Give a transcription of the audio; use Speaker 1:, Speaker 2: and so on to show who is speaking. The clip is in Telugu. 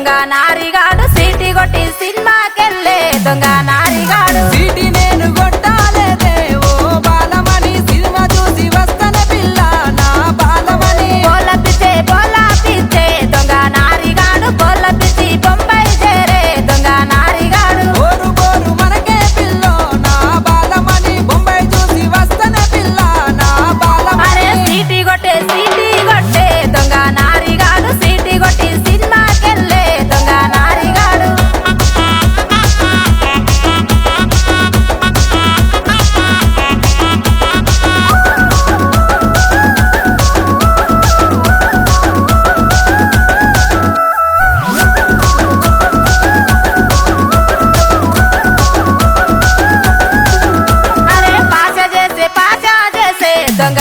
Speaker 1: దొంగ నారిగాడు సీటీ కొట్టి సినిమాకెళ్ళే దొంగ నారిగాడు
Speaker 2: సీటీ నేను కొట్టాలేదే ఓ బాలమణి సినిమా చూసి వస్తన పిల్ల నా బాలమణి
Speaker 1: బోల పిచ్చే దొంగ నారిగాడు బోల పిచ్చి బొంబాయి చేరే దొంగ నారిగాడు
Speaker 2: ఓరు బోరు మనకే పిల్లో నా బాలమణి బొంబాయి చూసి వస్తన పిల్ల నా
Speaker 1: అరే
Speaker 2: బాలమణి
Speaker 1: సీటీ కొట్టే దొంగ నారిగాడు సీటీ కొట్టి సినిమాకెళ్ళే దొంగ నారిగాడు అరే పాచ చేసే దొంగ